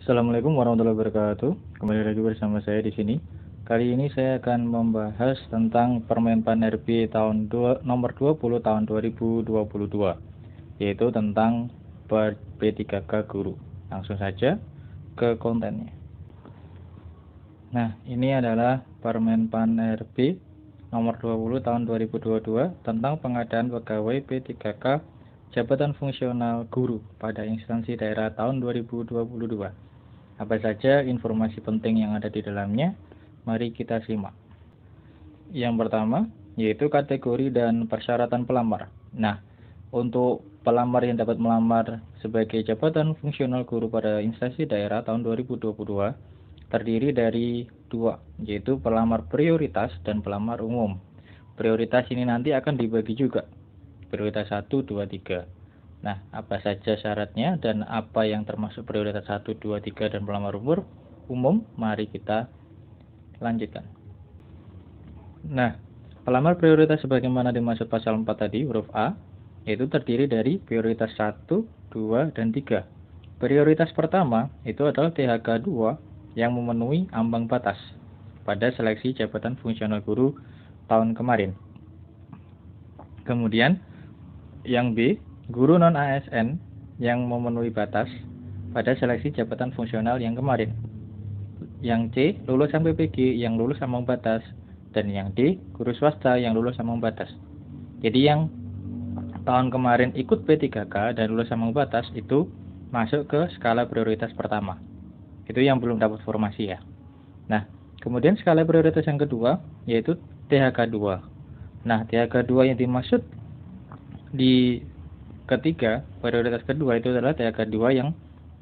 Assalamualaikum warahmatullahi wabarakatuh. Kembali lagi bersama saya di sini. Kali ini saya akan membahas tentang Permenpan RB nomor 20 tahun 2022, yaitu tentang P3K guru. Langsung saja ke kontennya. Nah, ini adalah Permenpan RB nomor 20 tahun 2022 tentang pengadaan pegawai P3K jabatan fungsional guru pada instansi daerah tahun 2022. Apa saja informasi penting yang ada di dalamnya? Mari kita simak. Yang pertama, yaitu kategori dan persyaratan pelamar. Nah, untuk pelamar yang dapat melamar sebagai jabatan fungsional guru pada instansi daerah tahun 2022 terdiri dari dua, yaitu pelamar prioritas dan pelamar umum. Prioritas ini nanti akan dibagi juga, prioritas 1, 2, 3. Nah, apa saja syaratnya dan apa yang termasuk prioritas 1, 2, 3 dan pelamar umum? Mari kita lanjutkan. Nah, pelamar prioritas sebagaimana dimaksud pasal 4 tadi, huruf A, yaitu terdiri dari prioritas 1, 2, dan 3. Prioritas pertama itu adalah THK 2 yang memenuhi ambang batas pada seleksi jabatan fungsional guru tahun kemarin. Kemudian, yang B, guru non-ASN yang memenuhi batas pada seleksi jabatan fungsional yang kemarin. Yang C, lulusan PPG yang lulus ambang batas. Dan yang D, guru swasta yang lulus ambang batas. Jadi yang tahun kemarin ikut P3K dan lulus ambang batas itu masuk ke skala prioritas pertama. Itu yang belum dapat formasi ya. Nah, kemudian skala prioritas yang kedua yaitu THK 2. Nah, THK 2 yang dimaksud di ketiga, prioritas kedua itu adalah THK 2 yang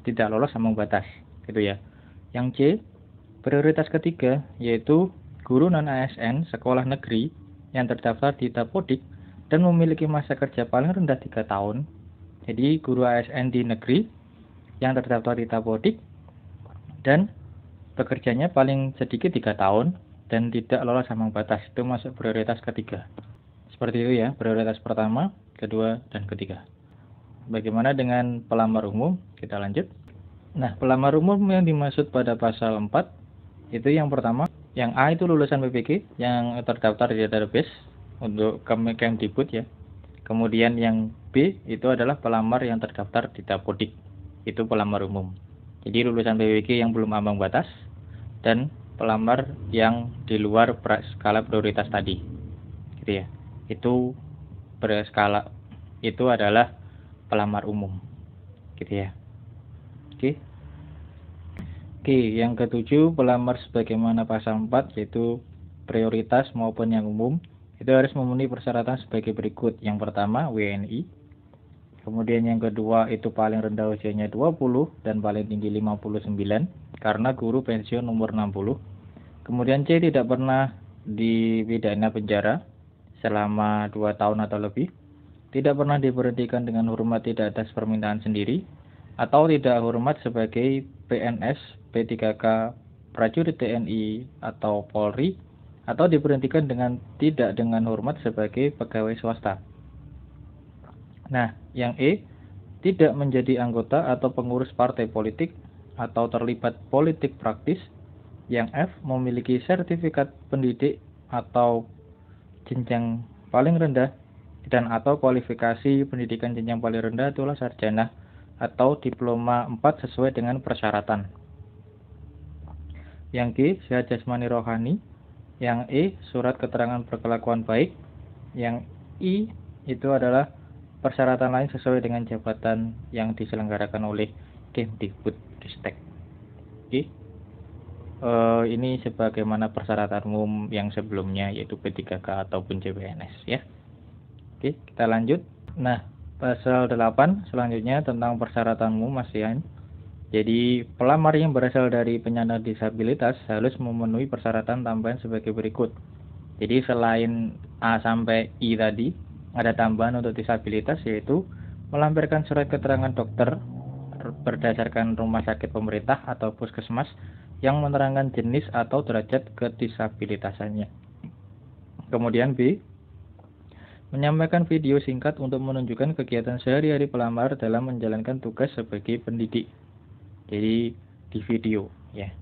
tidak lolos ambang batas, gitu ya. Yang C, prioritas ketiga yaitu guru non-ASN sekolah negeri yang terdaftar di Dapodik dan memiliki masa kerja paling rendah 3 tahun. Jadi guru ASN di negeri yang terdaftar di Dapodik dan bekerjanya paling sedikit 3 tahun dan tidak lolos ambang batas, itu masuk prioritas ketiga. Seperti itu ya, prioritas pertama, kedua, dan ketiga. Bagaimana dengan pelamar umum? Kita lanjut. Nah, pelamar umum yang dimaksud pada pasal 4 itu yang pertama, yang A itu lulusan PPG yang terdaftar di database untuk Kemdikbud ya. Kemudian yang B itu adalah pelamar yang terdaftar di Dapodik. Itu pelamar umum. Jadi lulusan PPG yang belum ambang batas dan pelamar yang di luar skala prioritas tadi. Gitu ya. Itu berskala itu adalah pelamar umum, gitu ya. Oke. Yang ketujuh, pelamar sebagaimana pasal 4 yaitu prioritas maupun yang umum itu harus memenuhi persyaratan sebagai berikut. Yang pertama, WNI. Kemudian yang kedua itu paling rendah usianya 20 dan paling tinggi 59 karena guru pensiun umur 60. Kemudian C, tidak pernah dipidana penjara selama 2 tahun atau lebih. Tidak pernah diberhentikan dengan hormat tidak atas permintaan sendiri, atau tidak hormat sebagai PNS, P3K, prajurit TNI atau Polri, atau diberhentikan tidak dengan hormat sebagai pegawai swasta. Nah, yang E, tidak menjadi anggota atau pengurus partai politik atau terlibat politik praktis. Yang F, memiliki sertifikat pendidik atau jenjang paling rendah dan atau kualifikasi pendidikan jenjang paling rendah itulah sarjana atau diploma 4 sesuai dengan persyaratan. Yang G, sehat jasmani rohani. Yang E, surat keterangan perkelakuan baik. Yang I, itu adalah persyaratan lain sesuai dengan jabatan yang diselenggarakan oleh Kemdikbud Ristek. Oke. Ini sebagaimana persyaratan umum yang sebelumnya yaitu P3K ataupun CPNS ya. Oke, kita lanjut. Nah, pasal 8 selanjutnya tentang persyaratan umum ASEAN. Jadi, pelamar yang berasal dari penyandang disabilitas harus memenuhi persyaratan tambahan sebagai berikut. Jadi, selain A sampai I tadi, ada tambahan untuk disabilitas yaitu melampirkan surat keterangan dokter berdasarkan rumah sakit pemerintah atau puskesmas yang menerangkan jenis atau derajat kedisabilitasannya. Kemudian B, menyampaikan video singkat untuk menunjukkan kegiatan sehari-hari pelamar dalam menjalankan tugas sebagai pendidik. Jadi di video ya.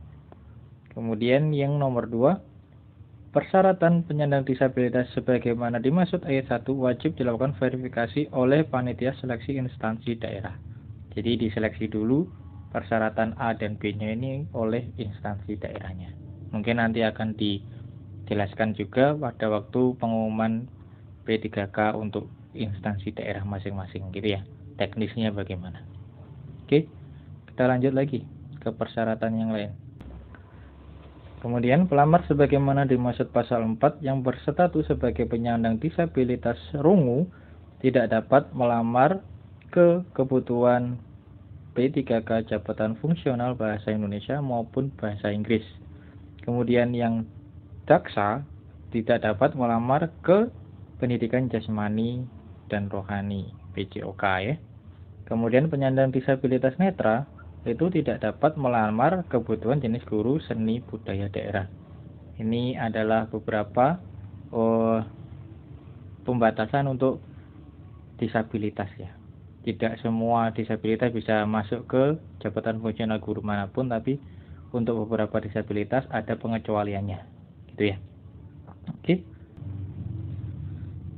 Kemudian yang nomor 2, persyaratan penyandang disabilitas sebagaimana dimaksud ayat 1 wajib dilakukan verifikasi oleh panitia seleksi instansi daerah. Jadi diseleksi dulu persyaratan A dan B-nya ini oleh instansi daerahnya. Mungkin nanti akan dijelaskan juga pada waktu pengumuman P3K untuk instansi daerah masing-masing gitu ya. Teknisnya bagaimana. Oke, kita lanjut lagi ke persyaratan yang lain. Kemudian pelamar sebagaimana dimaksud pasal 4 yang berstatus sebagai penyandang disabilitas rungu tidak dapat melamar ke kebutuhan P3K jabatan fungsional bahasa Indonesia maupun bahasa Inggris. Kemudian yang daksa tidak dapat melamar ke pendidikan jasmani dan rohani PJOK ya. Kemudian penyandang disabilitas netra itu tidak dapat melamar kebutuhan jenis guru seni budaya daerah. Ini adalah beberapa pembatasan untuk disabilitas ya. Tidak semua disabilitas bisa masuk ke jabatan fungsional guru manapun, tapi untuk beberapa disabilitas ada pengecualiannya, gitu ya. Oke.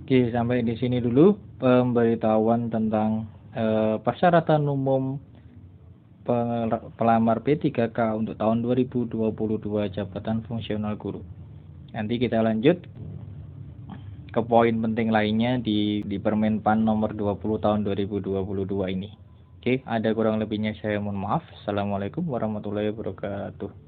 Oke, sampai di sini dulu pemberitahuan tentang persyaratan umum pelamar P3K untuk tahun 2022 jabatan fungsional guru. Nanti kita lanjut ke poin penting lainnya di Permenpan nomor 20 tahun 2022 ini. Oke, ada kurang lebihnya saya mohon maaf. Assalamualaikum warahmatullahi wabarakatuh.